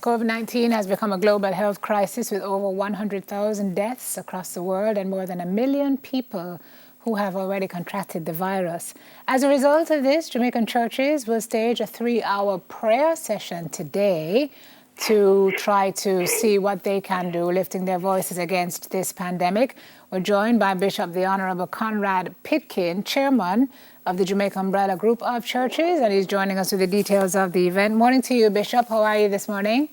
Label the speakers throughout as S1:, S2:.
S1: COVID-19 has become a global health crisis with over 100,000 deaths across the world and more than 1 million people who have already contracted the virus. As a result of this, Jamaican churches will stage a 3-hour prayer session today to try to see what they can do, lifting their voices against this pandemic. We're joined by Bishop the Honorable Conrad Pitkin, chairman of the Jamaica Umbrella Group of Churches, and he's joining us with the details of the event. Morning to you, Bishop. How are you this morning?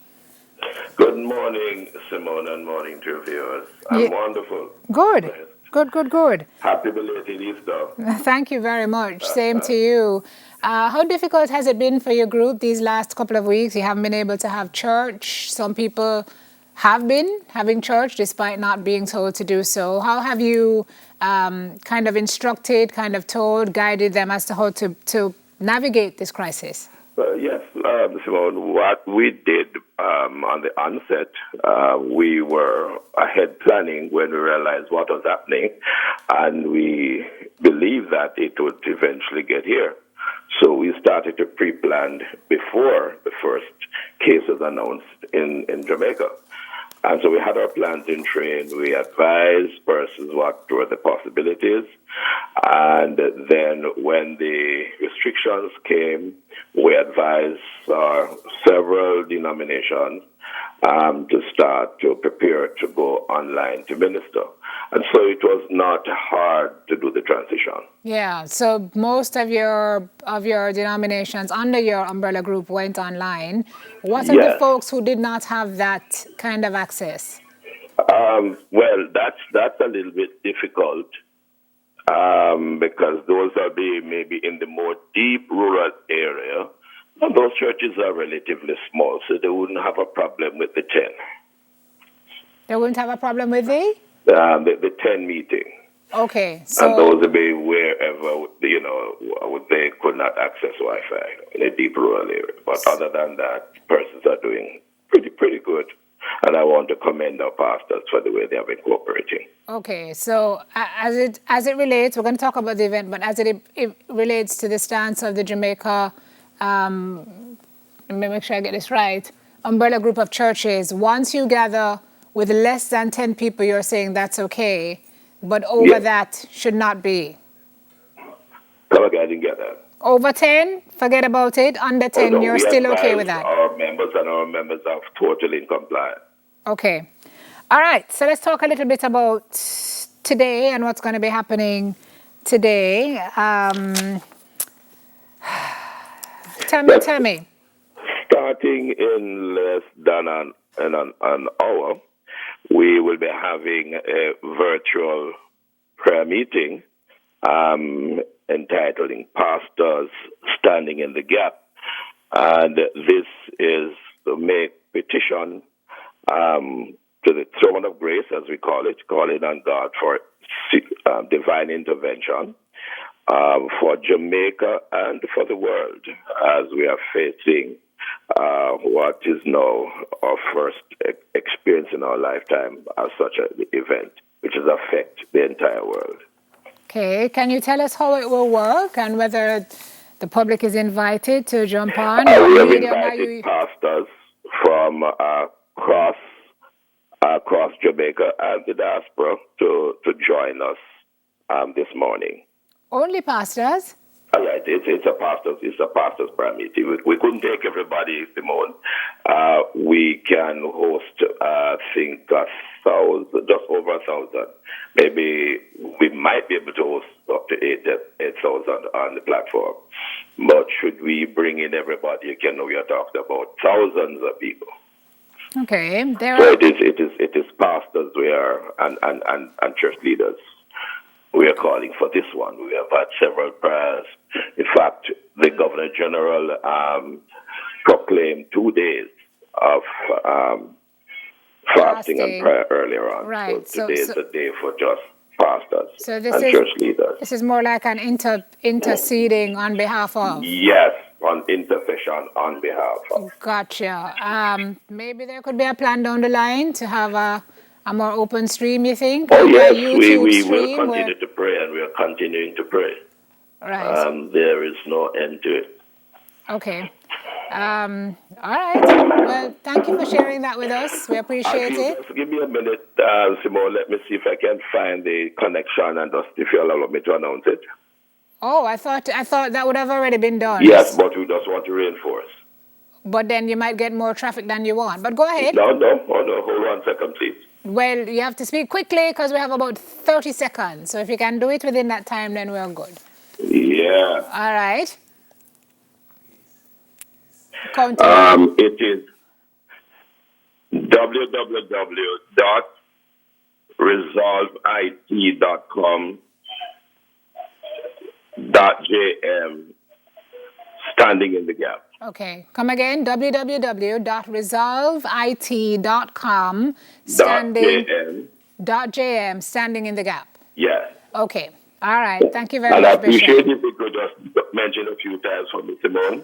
S2: Good morning, Simone, and morning to your viewers. I'm wonderful.
S1: Good. Good.
S2: Happy belated Easter.
S1: Thank you very much. Same to you. How difficult has it been for your group these last couple of weeks? You haven't been able to have church. Some people have been having church despite not being told to do so. How have you kind of instructed, kind of told, guided them as to how to navigate this crisis?
S2: Yes, Simone, what we did on the onset, we were ahead planning when we realized what was happening, and we believed that it would eventually get here. So we started to pre-plan before the first case was announced in Jamaica. And so we had our plans in train. We advised persons what were the possibilities. And then when the restrictions came, we advised several denominations to start to prepare to go online to minister. And so it was not hard to do the transition.
S1: Yeah, so most of your denominations under your umbrella group went online. What are the folks who did not have that kind of access?
S2: Well, that's a little bit difficult because those are maybe in the more deep rural area. And those churches are relatively small, so they wouldn't have a problem with the 10.
S1: They wouldn't have a problem with
S2: the 10 meeting.
S1: Okay, so...
S2: And those would be wherever, they could not access Wi-Fi in a deep rural area. But other than that, persons are doing pretty good. And I want to commend our pastors for the way they have been cooperating.
S1: Okay, so as it relates, we're going to talk about the event, but as it relates to the stance of the Jamaica, let me make sure I get this right, umbrella group of churches, once you gather with less than 10 people, you're saying that's okay, but over that should not be.
S2: Come again, I didn't get that.
S1: Over 10, forget about it. Under 10, you're still okay with that.
S2: Our members are totally compliant.
S1: Okay. All right. So let's talk a little bit about today and what's going to be happening today. Tell me.
S2: Starting in less than an hour, we will be having a virtual prayer meeting entitling Pastors Standing in the Gap. And this is to make petition to the throne of grace, as we call it, calling on God for divine intervention for Jamaica and for the world as we are facing what is now our first experience in our lifetime as such an event, which will affect the entire world.
S1: Okay, can you tell us how it will work and whether the public is invited to jump on?
S2: We have invited pastors from across Jamaica and the diaspora to join us this morning.
S1: Only pastors?
S2: Yeah, it's a pastors prayer meeting. We couldn't take everybody, Simone. We can host, I think, 1,000, just over 1,000. Maybe we might be able to host up to 8,000 on the platform. But should we bring in everybody again? We are talking about thousands of people.
S1: Okay,
S2: it is pastors and church leaders. We are calling for this one. We have had several prayers. In fact, the Governor General proclaimed 2 days of fasting and prayer earlier on.
S1: Right.
S2: So today is a day for just pastors church leaders.
S1: This is more like an interceding on behalf of?
S2: Yes, on intercession on behalf of.
S1: Gotcha. Maybe there could be a plan down the line to have a more open stream, you think?
S2: Oh, yes, we will continue to pray, and we are continuing to pray.
S1: Right.
S2: There is no end to it.
S1: Okay. All right. Well, thank you for sharing that with us. We appreciate it.
S2: Just give me a minute, Simone. Let me see if I can find the connection and just if you allow me to announce it.
S1: Oh, I thought that would have already been done.
S2: Yes, but we just want to reinforce.
S1: But then you might get more traffic than you want. But go ahead.
S2: No. Hold on a second, please.
S1: Well, you have to speak quickly because we have about 30 seconds. So if you can do it within that time, then we're good.
S2: Yeah.
S1: All right. Continue.
S2: It is www.resolveit.com.jm standing in the gap.
S1: Okay. Come again. www.resolveit.com .jm standing in the gap.
S2: Yes.
S1: Okay. All right. Thank you very
S2: And
S1: much,
S2: I appreciate
S1: Bishop.
S2: if you could just mention a few times for me, Simone.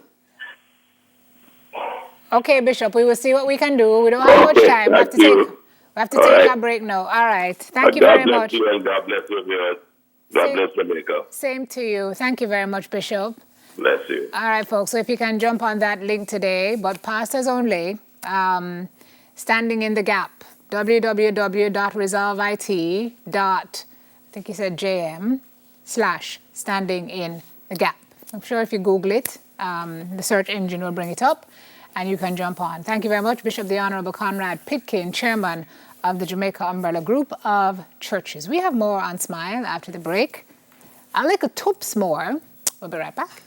S1: Okay, Bishop. We will see what we can do. We don't have much time. We have to take a break now. All right. Thank you very much.
S2: God bless you and God bless your viewers. God bless Jamaica.
S1: Same to you. Thank you very much, Bishop.
S2: Bless you.
S1: All right, folks. So if you can jump on that link today, but pastors only, standing in the gap, www.resolveit. I think he said JM/standing in the gap. I'm sure if you Google it, the search engine will bring it up and you can jump on. Thank you very much, Bishop the Honorable Conrad Pitkin, Chairman of the Jamaica Umbrella Group of Churches. We have more on Smile after the break. A little tips more. We'll be right back.